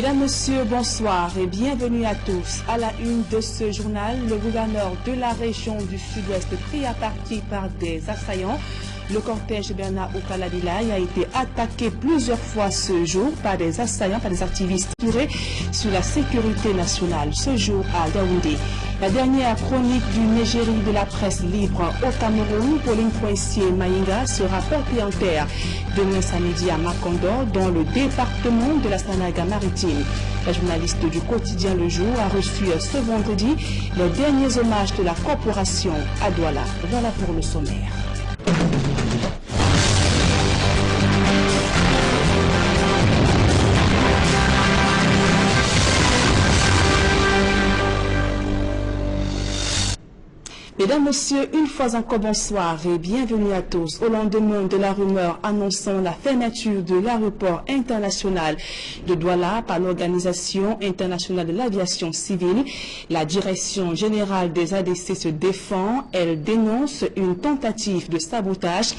Mesdames, Messieurs, bonsoir et bienvenue à tous. À la une de ce journal, le gouverneur de la région du Sud-Ouest pris à partie par des assaillants. Le cortège Bernard Okaladilai a été attaqué plusieurs fois ce jour par des assaillants, par des activistes tirés sur la sécurité nationale ce jour à Yaoundé. La dernière chronique d'une égérie de la presse libre au Cameroun, Pauline Poissier-Maïnga, sera portée en terre demain samedi à Makondor, dans le département de la Sanaga-Maritime. La journaliste du quotidien Le Jour a reçu ce vendredi les derniers hommages de la corporation à Douala. Voilà pour le sommaire. Mesdames, Messieurs, une fois encore bonsoir et bienvenue à tous. Au lendemain de la rumeur annonçant la fermeture de l'aéroport international de Douala par l'Organisation internationale de l'aviation civile, la direction générale des ADC se défend. Elle dénonce une tentative de sabotage.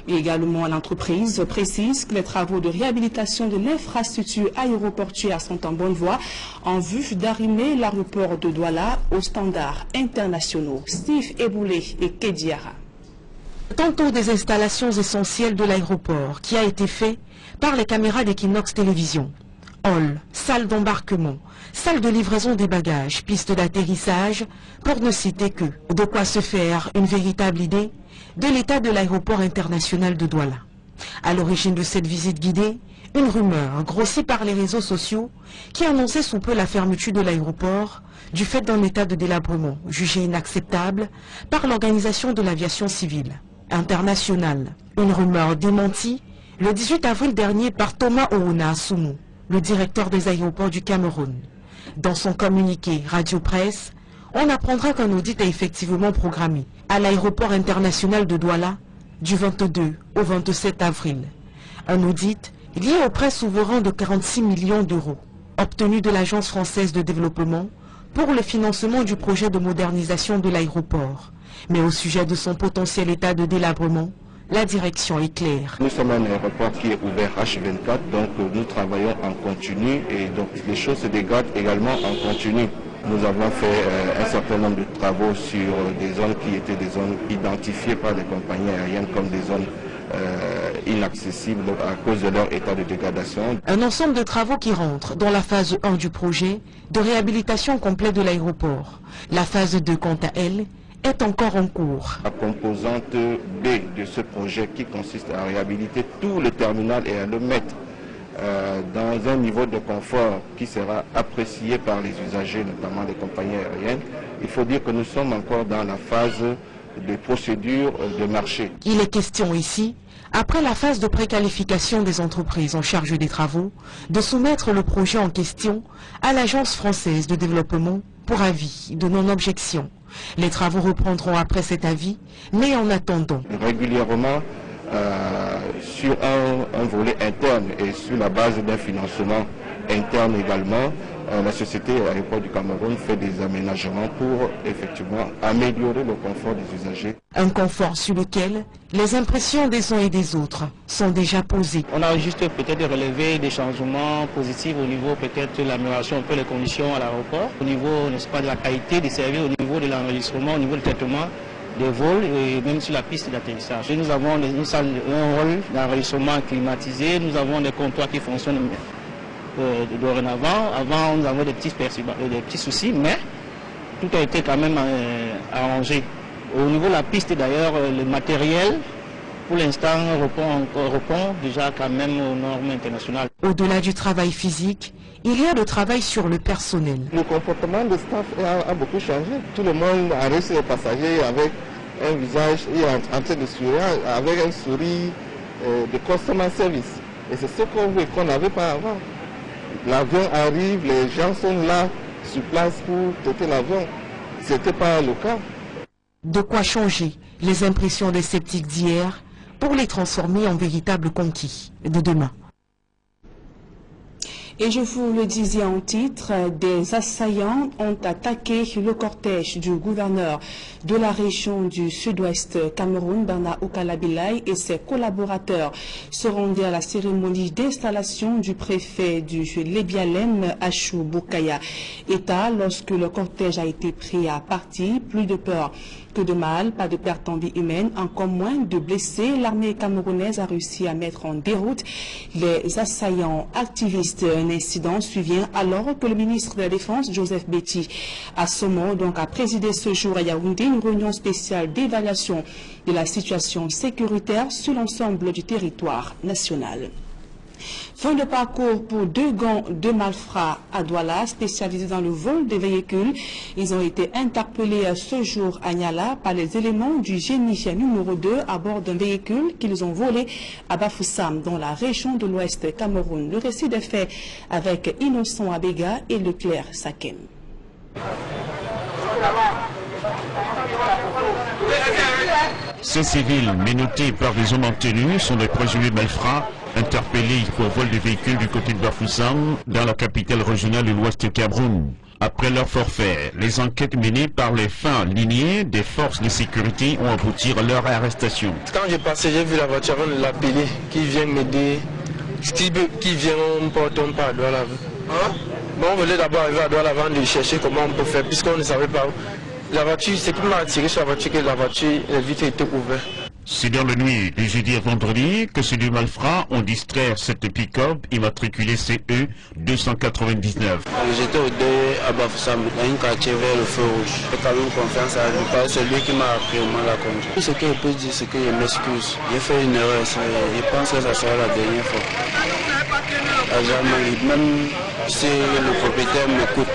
Et également, l'entreprise précise que les travaux de réhabilitation de l'infrastructure aéroportuaire sont en bonne voie en vue d'arrimer l'aéroport de Douala aux standards internationaux. Steve Eboulé et Kediara. Tantôt des installations essentielles de l'aéroport qui a été fait par les caméras d'Equinox Télévision. Hall, salle d'embarquement, salle de livraison des bagages, piste d'atterrissage, pour ne citer que. De quoi se faire une véritable idée de l'état de l'aéroport international de Douala. À l'origine de cette visite guidée, une rumeur grossie par les réseaux sociaux qui annonçait sous peu la fermeture de l'aéroport du fait d'un état de délabrement jugé inacceptable par l'Organisation de l'aviation civile internationale. Une rumeur démentie le 18 avril dernier par Thomas Ouna Assoumou, le directeur des aéroports du Cameroun. Dans son communiqué Radio-Presse, on apprendra qu'un audit est effectivement programmé à l'aéroport international de Douala du 22 au 27 avril. Un audit lié au prêt souverain de 46 millions d'euros, obtenu de l'Agence française de développement pour le financement du projet de modernisation de l'aéroport. Mais au sujet de son potentiel état de délabrement, la direction est claire. Nous sommes un aéroport qui est ouvert H24, donc nous travaillons en continu et donc les choses se dégradent également en continu. Nous avons fait un certain nombre de travaux sur des zones qui étaient des zones identifiées par les compagnies aériennes comme des zones inaccessibles à cause de leur état de dégradation. Un ensemble de travaux qui rentrent dans la phase 1 du projet de réhabilitation complète de l'aéroport. La phase 2, quant à elle, est encore en cours. La composante B de ce projet qui consiste à réhabiliter tout le terminal et à le mettre dans un niveau de confort qui sera apprécié par les usagers, notamment les compagnies aériennes. Il faut dire que nous sommes encore dans la phase de procédure de marché. Il est question ici, après la phase de préqualification des entreprises en charge des travaux, de soumettre le projet en question à l'Agence française de développement pour avis de non-objection. Les travaux reprendront après cet avis, mais en attendant. Régulièrement, sur un volet interne et sur la base d'un financement interne également, la société Aéroport du Cameroun fait des aménagements pour effectivement améliorer le confort des usagers. Un confort sur lequel les impressions des uns et des autres sont déjà posées. On a juste peut-être relevé des changements positifs au niveau peut-être de l'amélioration un peu des conditions à l'aéroport, au niveau n'est-ce pas de la qualité des services, au niveau de l'enregistrement, au niveau du traitement des vols et même sur la piste d'atterrissage. Nous avons un rôle d'enregistrement climatisé, nous avons des comptoirs qui fonctionnent dorénavant. Avant, nous avons des petits soucis, mais tout a été quand même arrangé. Au niveau de la piste d'ailleurs, le matériel, pour l'instant, répond déjà quand même aux normes internationales. Au-delà du travail physique, il y a le travail sur le personnel. Le comportement du staff a beaucoup changé. Tout le monde a reçu les passagers avec un visage en train de sourire, avec un sourire de customer service. Et c'est ce qu'on n'avait pas avant. L'avion arrive, les gens sont là sur place pour traiter l'avion. Ce n'était pas le cas. De quoi changer les impressions des sceptiques d'hier pour les transformer en véritables conquis de demain. Et je vous le disais en titre, des assaillants ont attaqué le cortège du gouverneur de la région du sud-ouest Cameroun, Bernard Okalabilai, et ses collaborateurs se rendaient à la cérémonie d'installation du préfet du Lébialem, Achou Boukaya Eta, lorsque le cortège a été pris à partie. Plus de peur que de mal, pas de perte en vie humaine, encore moins de blessés. L'armée camerounaise a réussi à mettre en déroute les assaillants activistes. Un incident survient alors que le ministre de la Défense, Joseph Betty Assomo, a présidé ce jour à Yaoundé une réunion spéciale d'évaluation de la situation sécuritaire sur l'ensemble du territoire national. Fin de parcours pour deux gangs de malfrats à Douala, spécialisés dans le vol de véhicules. Ils ont été interpellés ce jour à Niala par les éléments du génie numéro 2 à bord d'un véhicule qu'ils ont volé à Bafoussam, dans la région de l'Ouest Cameroun. Le récit des faits avec Innocent Abega et Leclerc Sakem. Ces civils, menottés par des hommes en tenue, sont des présumés malfrats interpellés pour vol de véhicules du côté de Bafoussam, dans la capitale régionale de l'Ouest Cameroun. Après leur forfait, les enquêtes menées par les fins lignées des forces de sécurité ont abouti à leur arrestation. Quand j'ai passé, j'ai vu la voiture avant de l'appeler, qui vient m'aider, qui vient on porte un pas à Douala. Bon, on voulait d'abord arriver à Douala avant de chercher comment on peut faire, puisqu'on ne savait pas. La voiture, c'est qui m'a attiré sur la voiture que la voiture, les vitres étaient ouvertes. C'est dans la nuit du jeudi à vendredi que ces deux malfrats ont distrait cette pick-up immatriculée CE 299. J'étais au deuil à Bafoussam, dans une quartier vers le feu rouge. J'ai quand même confiance à lui, c'est lui qui m'a appris au moins la conduite. Ce que je peux dire, c'est que je m'excuse. J'ai fait une erreur, je pense que ça sera la dernière fois. Même si le propriétaire m'écoute,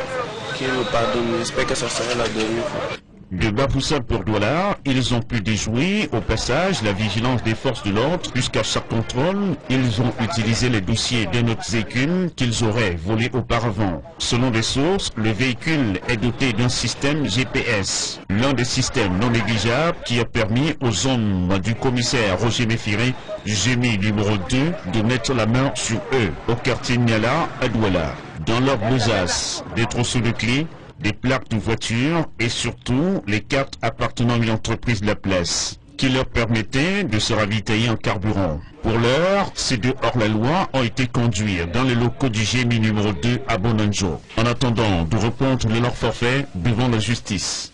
qu'il me pardonne, j'espère que ça sera la dernière fois. De Bafoussam pour Douala, ils ont pu déjouer au passage la vigilance des forces de l'ordre. Jusqu'à chaque contrôle, ils ont utilisé les dossiers d'un autre véhicule qu'ils auraient volé auparavant. Selon des sources, le véhicule est doté d'un système GPS. L'un des systèmes non négligeables qui a permis aux hommes du commissaire Roger Méfiré, génie numéro 2, de mettre la main sur eux au quartier Niala à Douala. Dans leur besace, des trousseaux de clés, des plaques de voiture et surtout les cartes appartenant à une entreprise de la place qui leur permettait de se ravitailler en carburant. Pour l'heure, ces deux hors-la-loi ont été conduits dans les locaux du GMI numéro 2 à Bonanjo, en attendant de répondre de leur forfait devant la justice.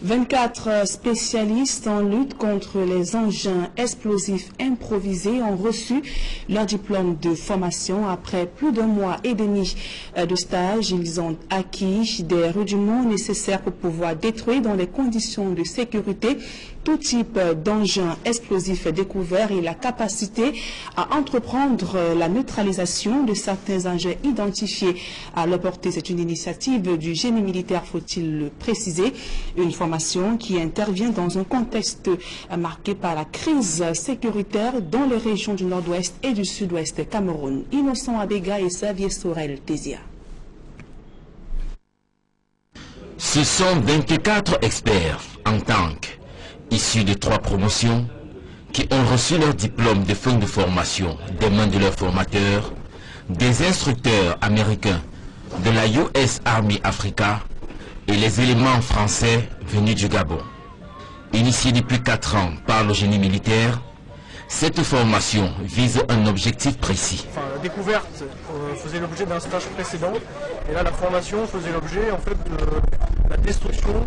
24 spécialistes en lutte contre les engins explosifs improvisés ont reçu leur diplôme de formation. Après plus d'un mois et demi de stage, ils ont acquis des rudiments nécessaires pour pouvoir détruire dans les conditions de sécurité tout type d'engins explosifs découverts et la capacité à entreprendre la neutralisation de certains engins identifiés à leur portée. C'est une initiative du génie militaire, faut-il le préciser, une formation qui intervient dans un contexte marqué par la crise sécuritaire dans les régions du nord-ouest et du sud-ouest Cameroun. Innocent Abega et Xavier Sorel Tézia. Ce sont 24 experts en tank, issus de 3 promotions, qui ont reçu leur diplôme de fin de formation des mains de leurs formateurs, des instructeurs américains de la US Army Africa et les éléments français venus du Gabon. Initiée depuis 4 ans par le génie militaire, cette formation vise un objectif précis. La découverte faisait l'objet d'un stage précédent, et là la formation faisait l'objet en fait de la destruction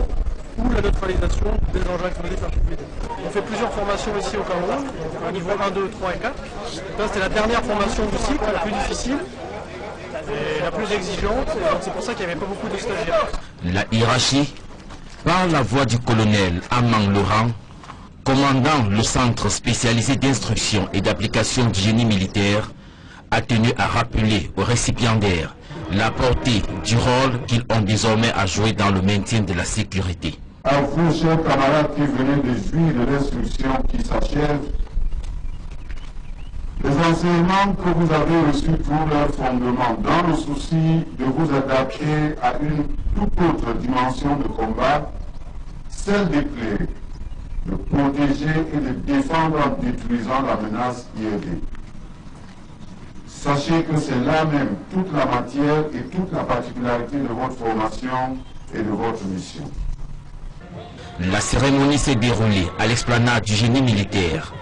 ou la neutralisation des engins explosifs improvisés. On fait plusieurs formations ici au Cameroun, au niveau 1, 2, 3 et 4. Là c'était la dernière formation du cycle, la plus difficile et la plus exigeante, et donc c'est pour ça qu'il n'y avait pas beaucoup de stagiaires. La hiérarchie, par la voix du colonel Amang Laurent, commandant le centre spécialisé d'instruction et d'application du génie militaire, a tenu à rappeler aux récipiendaires la portée du rôle qu'ils ont désormais à jouer dans le maintien de la sécurité. À vous, chers camarades qui venez de jouir de l'instruction qui s'achève, les enseignements que vous avez reçus pour leur fondement, dans le souci de vous adapter à une toute autre dimension de combat, celle d'éclairer, de protéger et de défendre en détruisant la menace IRD. Sachez que c'est là même toute la matière et toute la particularité de votre formation et de votre mission. La cérémonie s'est déroulée à l'esplanade du génie militaire,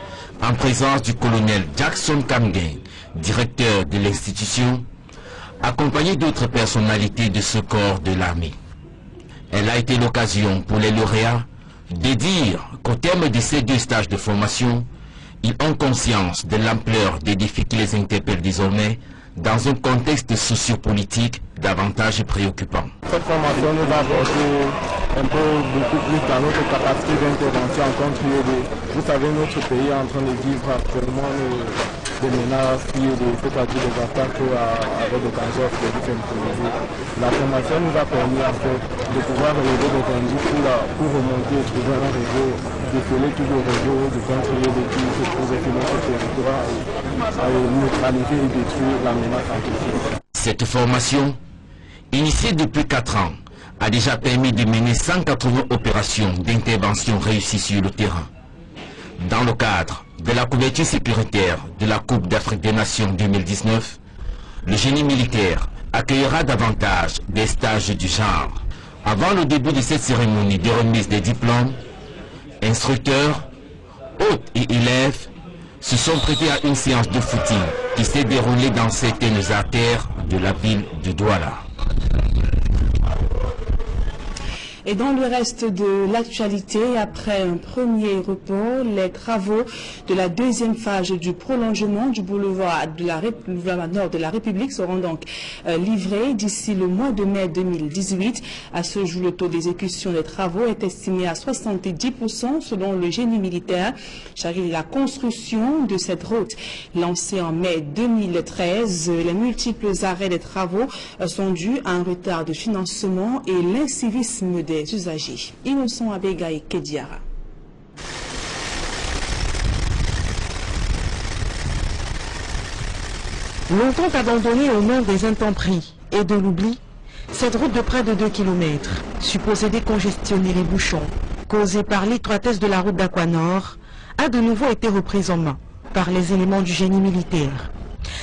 en présence du colonel Jackson Kamgen, directeur de l'institution, accompagné d'autres personnalités de ce corps de l'armée. Elle a été l'occasion pour les lauréats de dire qu'au terme de ces 2 stages de formation, ils ont conscience de l'ampleur des défis qui les interpellent désormais dans un contexte sociopolitique davantage préoccupant. Cette formation nous a apporté un peu beaucoup plus dans notre capacité d'intervention en contre l'IED. Vous savez, notre pays est en train de vivre actuellement des menaces, c'est-à-dire des attaques avec des dangers explosifs improvisés. La formation nous a permis en fait de pouvoir relever des indices pour remonter et trouver un réseau, déceler tout le réseau de contre l'IED qui se trouvait sur notre territoire et neutraliser et détruire la menace antisémite. Cette formation, initiée depuis 4 ans, a déjà permis de mener 180 opérations d'intervention réussies sur le terrain. Dans le cadre de la couverture sécuritaire de la Coupe d'Afrique des Nations 2019, le génie militaire accueillera davantage des stages du genre. Avant le début de cette cérémonie de remise des diplômes, instructeurs, hôtes et élèves se sont prêtés à une séance de footing qui s'est déroulée dans certaines artères de la ville de Douala. Et dans le reste de l'actualité, après un premier report, les travaux de la 2e phase du prolongement du boulevard Nord de la République seront donc livrés d'ici le mois de mai 2018. À ce jour, le taux d'exécution des travaux est estimé à 70% selon le génie militaire chargé de la construction de cette route. Lancée en mai 2013, les multiples arrêts des travaux sont dus à un retard de financement et l'incivisme des usagers. Innocent Abega et Kediara. Longtemps abandonnée au nom des intempéries et de l'oubli, cette route de près de 2 km, supposée décongestionner les bouchons causés par l'étroitesse de la route d'Aquanor, a de nouveau été reprise en main par les éléments du génie militaire.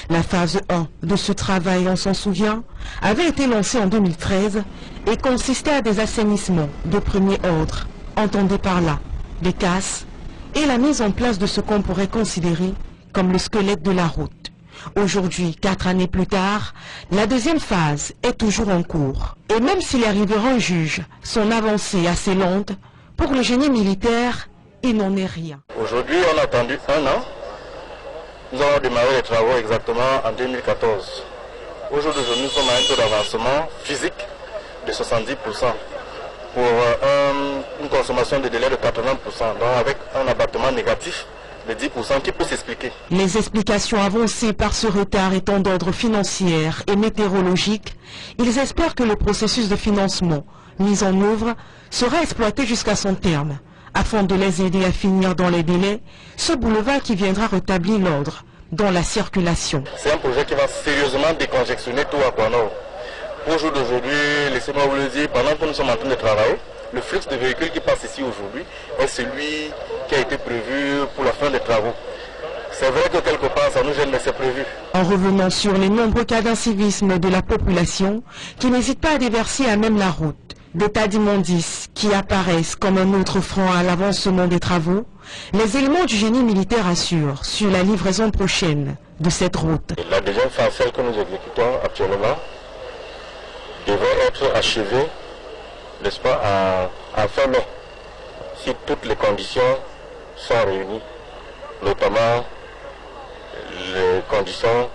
La phase 1 de ce travail, on s'en souvient, avait été lancée en 2013 et consistait à des assainissements de premier ordre, entendez par là des casses et la mise en place de ce qu'on pourrait considérer comme le squelette de la route. Aujourd'hui, 4 années plus tard, la 2e phase est toujours en cours. Et même si les riverains jugent son avancée assez lente, pour le génie militaire, il n'en est rien. Aujourd'hui, on a attendu 1 an. Nous avons démarré les travaux exactement en 2014. Aujourd'hui, nous sommes à un taux d'avancement physique de 70% pour une consommation de délai de 80%, donc avec un abattement négatif de 10% qui peut s'expliquer. Les explications avancées par ce retard étant d'ordre financier et météorologique, ils espèrent que le processus de financement mis en œuvre sera exploité jusqu'à son terme, afin de les aider à finir dans les délais ce boulevard qui viendra rétablir l'ordre dans la circulation. C'est un projet qui va sérieusement décongestionner tout Aquanor. Au jour d'aujourd'hui, laissez-moi vous le dire, pendant que nous sommes en train de travailler, le flux de véhicules qui passe ici aujourd'hui est celui qui a été prévu pour la fin des travaux. C'est vrai que quelque part ça nous gêne, mais c'est prévu. En revenant sur les nombreux cas d'incivisme de la population qui n'hésitent pas à déverser à même la route, des tas d'immondices qui apparaissent comme un autre frein à l'avancement des travaux, les éléments du génie militaire assurent sur la livraison prochaine de cette route. La 2e phase, celle que nous exécutons actuellement, devrait être achevée, n'est-ce pas, en fin mai, si toutes les conditions sont réunies, notamment les conditions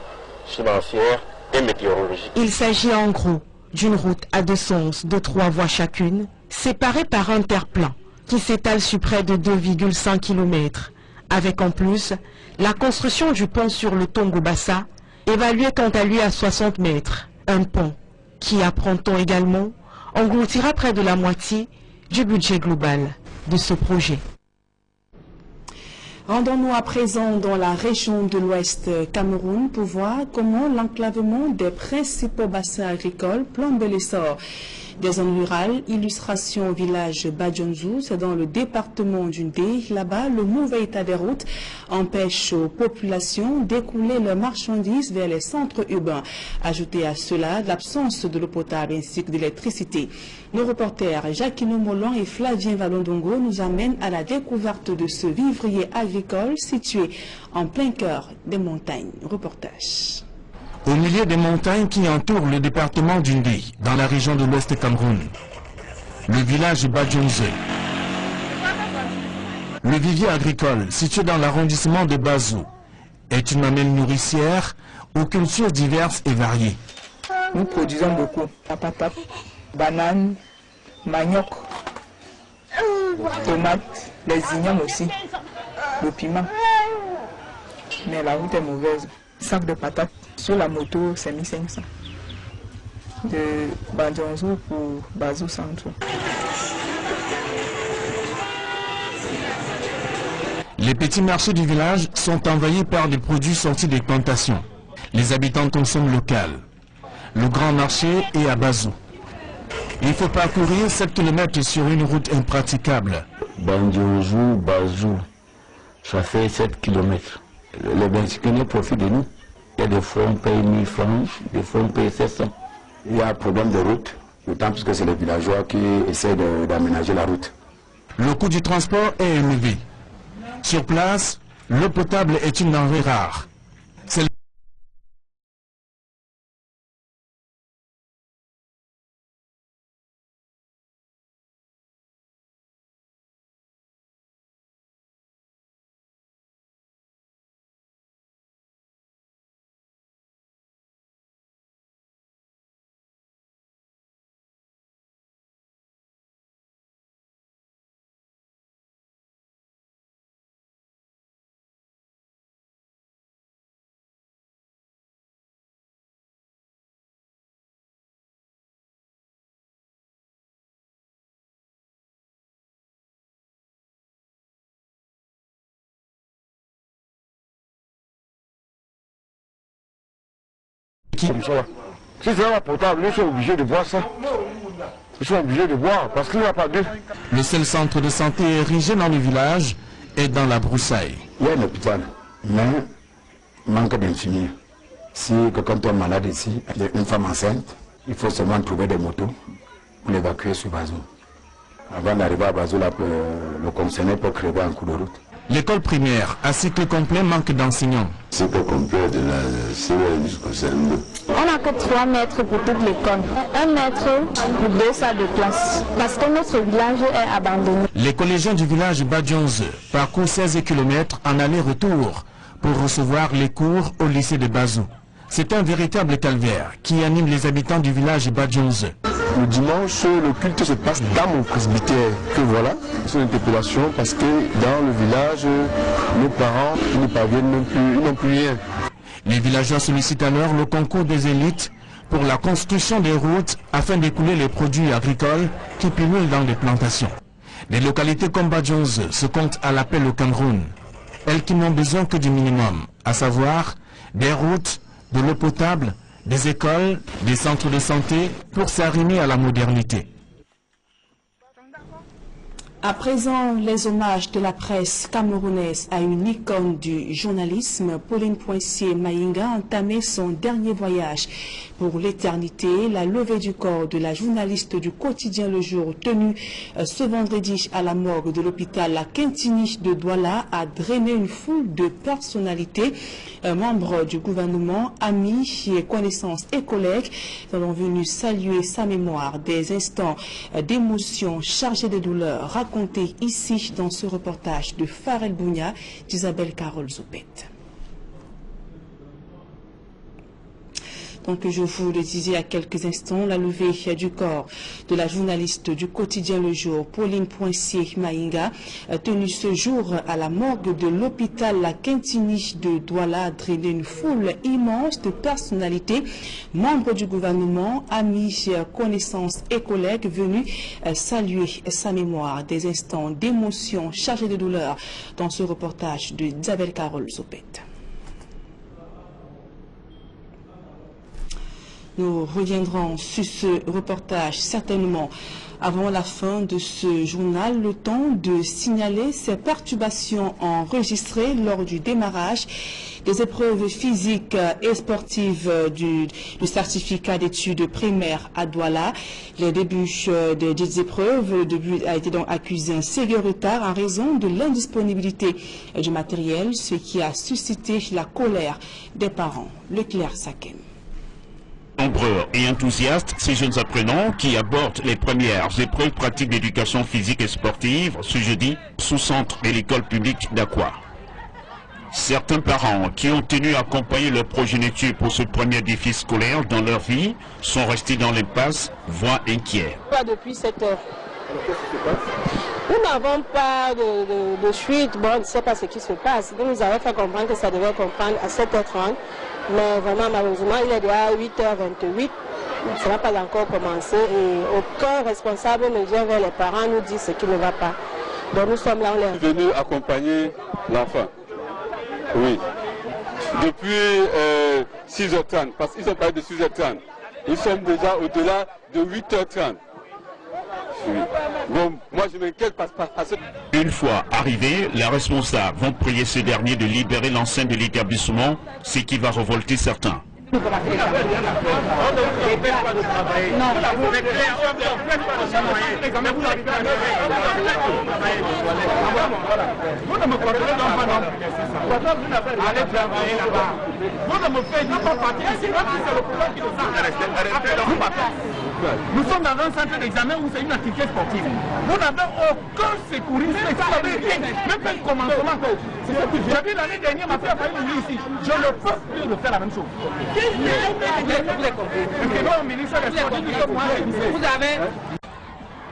financières et météorologiques. Il s'agit en gros d'une route à 2 sens de 3 voies chacune, séparée par un terre-plein qui s'étale sur près de 2,5 km, avec en plus la construction du pont sur le Tongobassa, évalué quant à lui à 60 mètres, un pont qui, apprend-on également, engloutira près de la moitié du budget global de ce projet. Rendons-nous à présent dans la région de l'Ouest Cameroun pour voir comment l'enclavement des principaux bassins agricoles plombe l'essor Des zones rurales, illustration village Badjonzou, c'est dans le département du Ndé. Là-bas, le mauvais état des routes empêche aux populations d'écouler leurs marchandises vers les centres urbains. Ajoutez à cela l'absence de l'eau potable ainsi que d'électricité. Nos reporters Jacquino Molan et Flavien Valondongo nous amènent à la découverte de ce vivrier agricole situé en plein cœur des montagnes. Reportage. Au milieu des montagnes qui entourent le département du Ndé, dans la région de l'Ouest Cameroun, le village Badjonzou. Le vivier agricole, situé dans l'arrondissement de Bazou, est une mamelle nourricière aux cultures diverses et variées. Nous produisons beaucoup la patate, banane, manioc, tomates, les ignames aussi, le piment. Mais la route est mauvaise. Sac de patates sur la moto, c'est 1500. De Badjonzou pour Bazou Centre. Les petits marchés du village sont envahis par des produits sortis des plantations. Les habitants consomment local. Le grand marché est à Bazou. Il faut parcourir 7 km sur une route impraticable. Badjonzou, Bazou, ça fait 7 km. Les Bensiquenais profitent de nous. Il y a des fois on paye 1000 francs, des fois on paye 700. Il y a un problème de route, d'autant plus que c'est les villageois qui essaient d'aménager la route. Le coût du transport est élevé. Sur place, l'eau potable est une denrée rare. Comme ça. Si c'est la potable, ils sont obligés de boire ça. Ils sont obligés de boire parce qu'il n'y a pas d'eau. Le seul centre de santé érigé dans le village est dans la broussaille. Il y a un hôpital, mais manque d'infirmiers. Si quelqu'un tombe malade ici, une femme enceinte, il faut seulement trouver des motos pour l'évacuer sur Bazou. Avant d'arriver à Bazou, le concerné peut crever en coup de route. L'école primaire à cycle complet manque d'enseignants. Cycle complet de la CE jusqu'au CM2. On n'a que 3 mètres pour toute l'école. 1 mètre pour 2 salles de classe. Parce que notre village est abandonné. Les collégiens du village Badjonzou parcourent 16 km en aller-retour pour recevoir les cours au lycée de Bazou. C'est un véritable calvaire qui anime les habitants du village Badjonzou. Le dimanche, le culte se passe dans mon presbytère. Que voilà, c'est une interpellation parce que dans le village, nos parents ils ne parviennent même plus, ils n'ont plus rien. Les villageois sollicitent alors le concours des élites pour la construction des routes afin d'écouler les produits agricoles qui pullulent dans les plantations. Les localités comme Badjonzou se comptent à l'appel au Cameroun. Elles qui n'ont besoin que du minimum, à savoir des routes, de l'eau potable, des écoles, des centres de santé pour s'arrimer à la modernité. À présent, les hommages de la presse camerounaise à une icône du journalisme, Pauline Poincier-Maïnga, a entamé son dernier voyage pour l'éternité. La levée du corps de la journaliste du quotidien Le Jour, tenue ce vendredi à la morgue de l'hôpital La Quintini de Douala, a drainé une foule de personnalités, membres du gouvernement, amis et connaissances et collègues sont venus saluer sa mémoire. Des instants d'émotion chargés de douleur raconté ici dans ce reportage de Farel Bounia d'Isabelle Carole Zoupet. Donc, je vous le disais à quelques instants, la levée du corps de la journaliste du quotidien Le Jour, Pauline Poincier-Maïnga, tenue ce jour à la morgue de l'hôpital La Quintini de Douala, a drainé une foule immense de personnalités, membres du gouvernement, amis, connaissances et collègues venus saluer sa mémoire. Des instants d'émotion chargés de douleur dans ce reportage de Isabelle Carole Zoupet. Nous reviendrons sur ce reportage certainement avant la fin de ce journal, le temps de signaler ces perturbations enregistrées lors du démarrage des épreuves physiques et sportives du certificat d'études primaires à Douala. Les débuts des dites épreuves, le début a été donc accusé un sérieux retard en raison de l'indisponibilité du matériel, ce qui a suscité la colère des parents. Leclerc Sakem. Nombreux et enthousiastes, ces jeunes apprenants qui abordent les premières épreuves pratiques d'éducation physique et sportive ce jeudi sous centre de l'école publique d'Aqua. Certains parents qui ont tenu à accompagner leur progéniture pour ce premier défi scolaire dans leur vie sont restés dans l'impasse, voire inquiets. Depuis 7 heures. Nous n'avons pas de suite, bon, on ne sait pas ce qui se passe. Nous nous avons fait comprendre que ça devait comprendre à 7h30. Mais vraiment, malheureusement, il est déjà 8h28. Ça n'a pas encore commencé et aucun responsable ne vient vers les parents nous dire ce qui ne va pas. Donc nous sommes là, on est venu accompagner l'enfant. Oui. Depuis 6h30, parce qu'ils ont parlé de 6h30. Nous sommes déjà au-delà de 8h30. Oui. Bon, moi je m'inquiète parce que... Une fois arrivés, les responsables vont prier ce dernier de libérer l'enceinte de l'établissement, ce qui va révolter certains. Nous sommes dans un centre d'examen où c'est une activité sportive. Vous n'avez aucun secouriste, même pas le commencement. J'ai vu l'année dernière, ma fille a failli venir ici. Je ne peux plus de faire la même chose.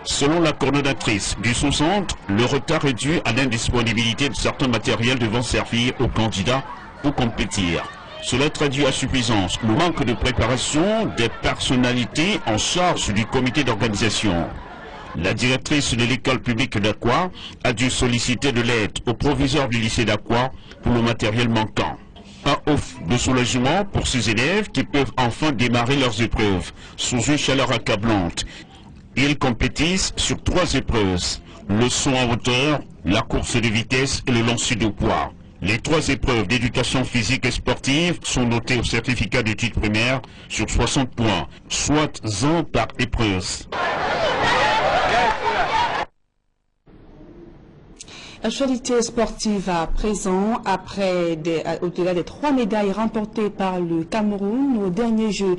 Selon la coordonnatrice du sous-centre, le retard est dû à l'indisponibilité de certains matériels devant servir aux candidats pour compétir. Cela traduit à suffisance le manque de préparation des personnalités en charge du comité d'organisation. La directrice de l'école publique d'Aqua a dû solliciter de l'aide au proviseur du lycée d'Aqua pour le matériel manquant. Un ouf de soulagement pour ces élèves qui peuvent enfin démarrer leurs épreuves sous une chaleur accablante. Ils compétissent sur 3 épreuves, le saut en hauteur, la course de vitesse et le lancer de poids. Les 3 épreuves d'éducation physique et sportive sont notées au certificat d'études primaires sur 60 points, soit 1 par épreuve. Actualité sportive à présent, au-delà des 3 médailles remportées par le Cameroun au dernier jeu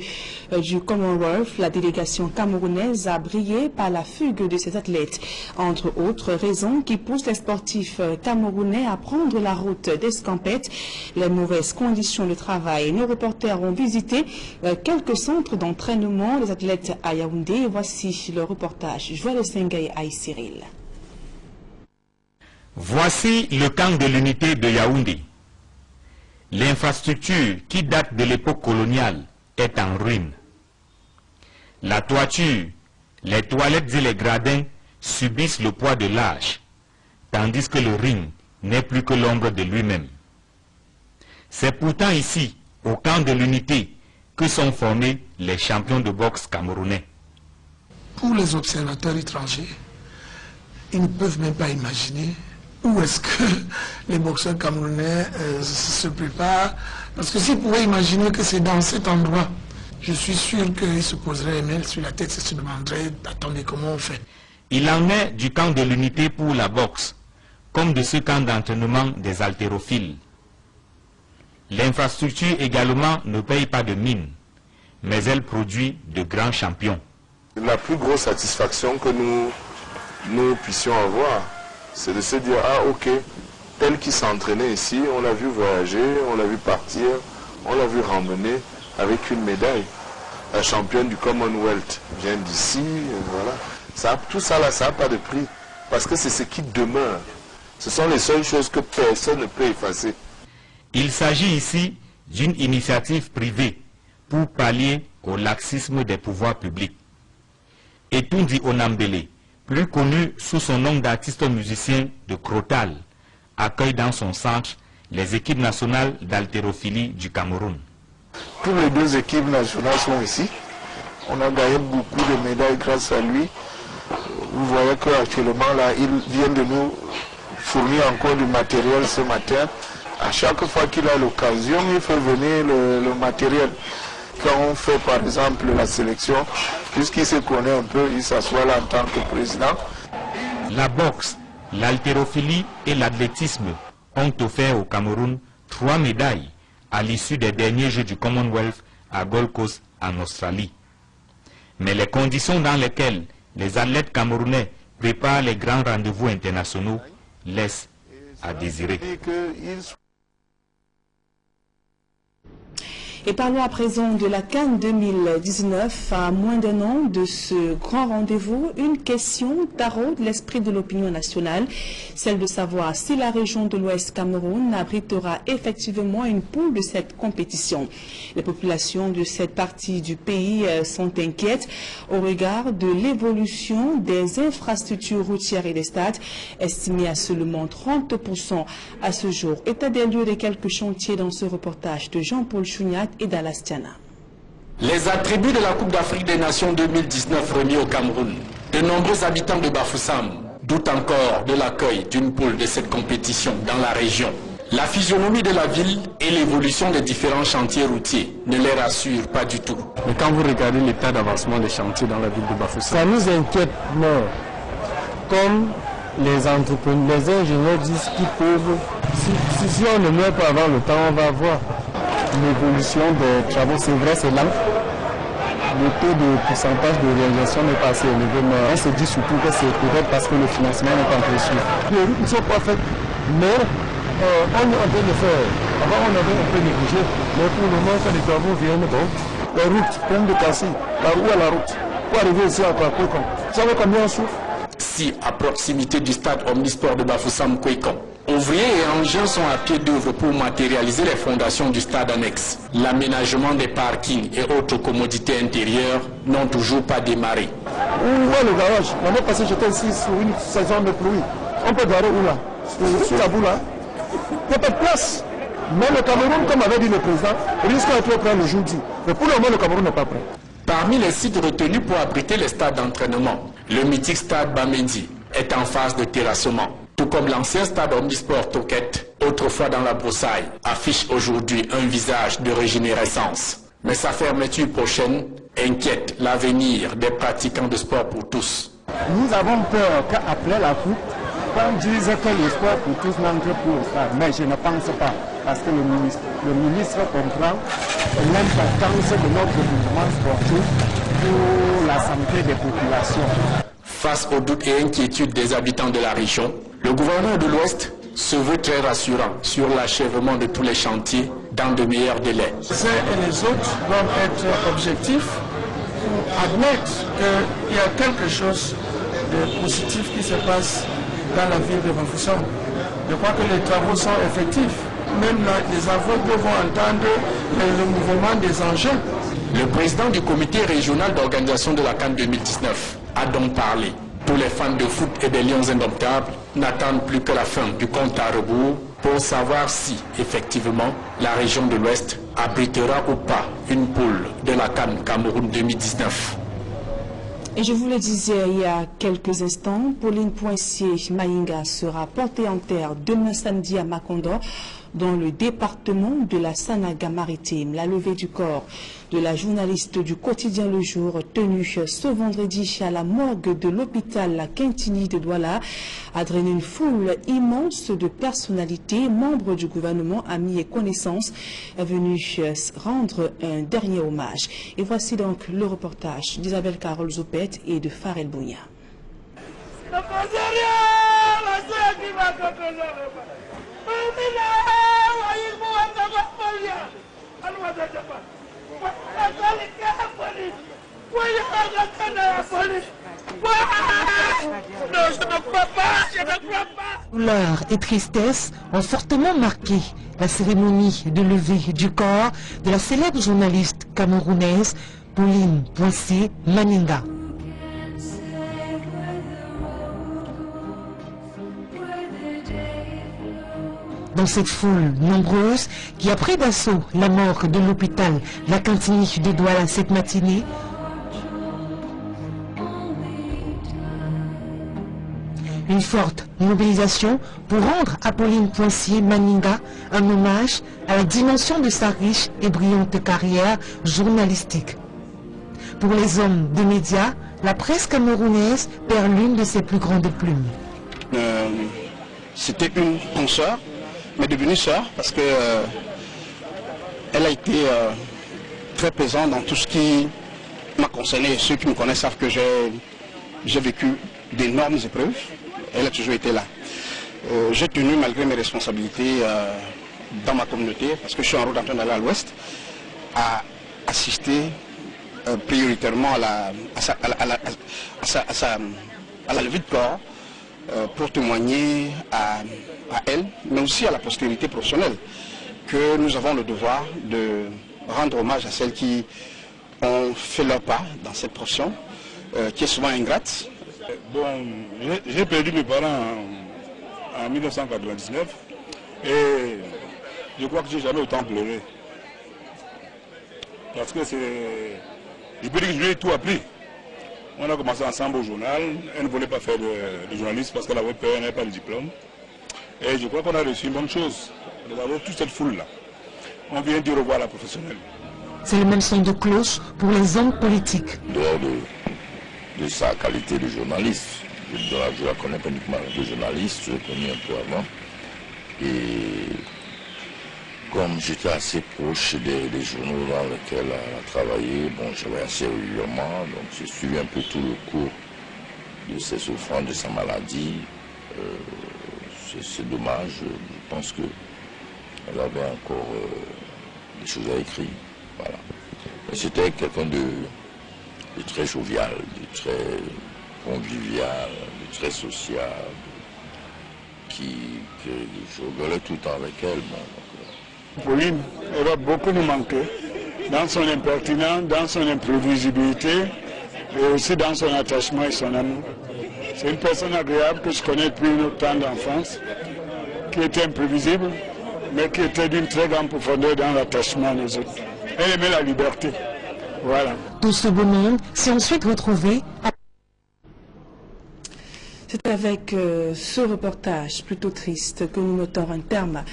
du Commonwealth, la délégation camerounaise a brillé par la fugue de ses athlètes. Entre autres raisons qui poussent les sportifs camerounais à prendre la route d'escampette, les mauvaises conditions de travail. Nos reporters ont visité quelques centres d'entraînement des athlètes à Yaoundé. Voici le reportage. Joël Sengaï à Cyril. Voici le camp de l'unité de Yaoundé. L'infrastructure qui date de l'époque coloniale est en ruine. La toiture, les toilettes et les gradins subissent le poids de l'âge, tandis que le ring n'est plus que l'ombre de lui-même. C'est pourtant ici, au camp de l'unité, que sont formés les champions de boxe camerounais. Pour les observateurs étrangers, ils ne peuvent même pas imaginer où est-ce que les boxeurs camerounais se préparent. Parce que s'ils pouvaient imaginer que c'est dans cet endroit, je suis sûr qu'ils se poseraient un mail sur la tête et se demanderaient « Attendez, comment on fait ?» Il en est du camp de l'unité pour la boxe, comme de ce camp d'entraînement des haltérophiles. L'infrastructure également ne paye pas de mine, mais elle produit de grands champions. La plus grosse satisfaction que nous puissions avoir, c'est de se dire, ah ok, tel qui s'entraînait ici, on l'a vu voyager, on l'a vu partir, on l'a vu ramener avec une médaille. La championne du Commonwealth vient d'ici, voilà. Tout ça là, ça n'a pas de prix, parce que c'est ce qui demeure. Ce sont les seules choses que personne ne peut effacer. Il s'agit ici d'une initiative privée pour pallier au laxisme des pouvoirs publics. Etundi Onambele, plus connu sous son nom d'artiste musicien de Crotal, accueille dans son centre les équipes nationales d'haltérophilie du Cameroun. Toutes les deux équipes nationales sont ici. On a gagné beaucoup de médailles grâce à lui. Vous voyez qu'actuellement, là, il vient de nous fournir encore du matériel ce matin. À chaque fois qu'il a l'occasion, il fait venir le matériel. Quand on fait par exemple la sélection, puisqu'il se connaît un peu, il s'assoit là en tant que président. La boxe, l'haltérophilie et l'athlétisme ont offert au Cameroun 3 médailles à l'issue des derniers Jeux du Commonwealth à Gold Coast en Australie. Mais les conditions dans lesquelles les athlètes camerounais préparent les grands rendez-vous internationaux laissent à désirer. Et parlons à présent de la CAN 2019. À moins d'un an de ce grand rendez-vous, une question taraude l'esprit de l'opinion nationale, celle de savoir si la région de l'Ouest Cameroun abritera effectivement une poule de cette compétition. Les populations de cette partie du pays sont inquiètes au regard de l'évolution des infrastructures routières et des stades, estimées à seulement 30% à ce jour. État des lieux des quelques chantiers dans ce reportage de Jean-Paul Chouniat et d'Alastiana. Les attributs de la Coupe d'Afrique des Nations 2019 remis au Cameroun. De nombreux habitants de Bafoussam doutent encore de l'accueil d'une poule de cette compétition dans la région. La physionomie de la ville et l'évolution des différents chantiers routiers ne les rassurent pas du tout. Mais quand vous regardez l'état d'avancement des chantiers dans la ville de Bafoussam, ça nous inquiète, non. Comme les entrepreneurs, les ingénieurs disent qu'ils peuvent, si on ne meurt pas avant le temps, on va voir. L'évolution des travaux, c'est vrai, c'est lent. Le taux de pourcentage de réalisation n'est pas assez élevé, mais on se dit surtout que c'est peut-être parce que le financement n'est pas encore sûr. Les routes ne sont pas faites, mais on est en train de faire. Avant, on avait un peu négligé, mais pour le moment, quand les travaux viennent, bon, la route, pleine de cassis, la roue à la route, pour arriver ici à Kwakwekan. Vous savez combien on souffre? Si, à proximité du stade Omnisport de Bafoussam-Kwekon, ouvriers et engins sont à pied d'œuvre pour matérialiser les fondations du stade annexe. L'aménagement des parkings et autres commodités intérieures n'ont toujours pas démarré. Où est le garage? L'année passée, j'étais ici sur une saison de pluie. On peut garer où là? Sur la boue là? Il n'y a pas de place. Mais le Cameroun, comme avait dit le président, risque d'être prêt le jour dit. Mais pour le moment, le Cameroun n'est pas prêt. Parmi les sites retenus pour abriter les stades d'entraînement, le mythique stade Bamendi est en phase de terrassement. Tout comme l'ancien stade Omnisport Toquette, autrefois dans la broussaille, affiche aujourd'hui un visage de régénérescence. Mais sa fermeture prochaine inquiète l'avenir des pratiquants de sport pour tous. Nous avons peur qu'après la coupe, on dise que le sport pour tous n'entre plus au stade. Mais je ne pense pas, parce que le ministre comprend l'importance de notre mouvement sportif pour la santé des populations. Face aux doutes et inquiétudes des habitants de la région, le gouverneur de l'Ouest se veut très rassurant sur l'achèvement de tous les chantiers dans de meilleurs délais. Les uns et les autres doivent être objectifs pour admettre qu'il y a quelque chose de positif qui se passe dans la ville de Bafoussam. Je crois que les travaux sont effectifs. Même là, les aveugles vont entendre le mouvement des engins. Le président du comité régional d'organisation de la CAN 2019 a donc parlé. Tous les fans de foot et des Lions indomptables n'attendent plus que la fin du compte à rebours pour savoir si, effectivement, la région de l'Ouest abritera ou pas une poule de la CAN Cameroun 2019. Et je vous le disais il y a quelques instants, Pauline Poincier-Maïnga sera portée en terre demain samedi à Macondo, dans le département de la Sanaga-Maritime. La levée du corps de la journaliste du quotidien Le Jour, tenue ce vendredi à la morgue de l'hôpital La Quintini de Douala, a drainé une foule immense de personnalités, membres du gouvernement, amis et connaissances, venus rendre un dernier hommage. Et voici donc le reportage d'Isabelle Carole Zopet et de Farel Bouya. Douleur et tristesse ont fortement marqué la cérémonie de levée du corps de la célèbre journaliste camerounaise Pauline Poincier-Maïnga. Dans cette foule nombreuse qui a pris d'assaut la morgue de l'hôpital La Cantini de Douala cette matinée, une forte mobilisation pour rendre à Pauline Poincier Maninga un hommage à la dimension de sa riche et brillante carrière journalistique. Pour les hommes des médias, la presse camerounaise perd l'une de ses plus grandes plumes. C'était une consoeur, mais devenue sœur, parce que elle a été très présente dans tout ce qui m'a concerné. Ceux qui me connaissent savent que j'ai vécu d'énormes épreuves. Elle a toujours été là. J'ai tenu, malgré mes responsabilités dans ma communauté, parce que je suis en route en train d'aller à l'ouest, à assister prioritairement à la levée de corps pour témoigner à elle, mais aussi à la postérité professionnelle, que nous avons le devoir de rendre hommage à celles qui ont fait leur pas dans cette profession, qui est souvent ingrate. Bon, j'ai perdu mes parents en 1999 et je crois que j'ai jamais autant pleuré. Parce que je peux dire que j'ai tout appris. On a commencé ensemble au journal, elle ne voulait pas faire de journaliste parce qu'elle avait peur, elle n'avait pas de diplôme. Et je crois qu'on a reçu une bonne chose. Nous avons toute cette foule-là. On vient dire au revoir à la professionnelle. C'est le même son de cloche pour les hommes politiques. Dehors de sa qualité de journaliste. Je la connais pas uniquement de journaliste, je l'ai connu un peu avant. Et comme j'étais assez proche des journaux dans lesquels elle a travaillé, bon, j'avais assez régulièrement, donc j'ai suivi un peu tout le cours de ses souffrances, de sa maladie. C'est dommage, je pense qu'elle avait encore des choses à écrire. Voilà. C'était quelqu'un de très jovial, de très convivial, de très social, que je rigolais tout le temps avec elle. Bon, Pauline, elle va beaucoup nous manquer dans son impertinence, dans son imprévisibilité et aussi dans son attachement et son amour. C'est une personne agréable que je connais depuis notre temps d'enfance, qui était imprévisible, mais qui était d'une très grande profondeur dans l'attachement aux autres. Elle aimait la liberté. Voilà. Tout ce beau monde s'est ensuite retrouvé. C'est avec ce reportage plutôt triste que nous mettons un terme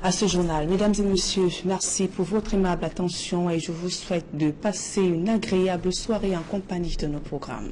à ce journal. Mesdames et messieurs, merci pour votre aimable attention et je vous souhaite de passer une agréable soirée en compagnie de nos programmes.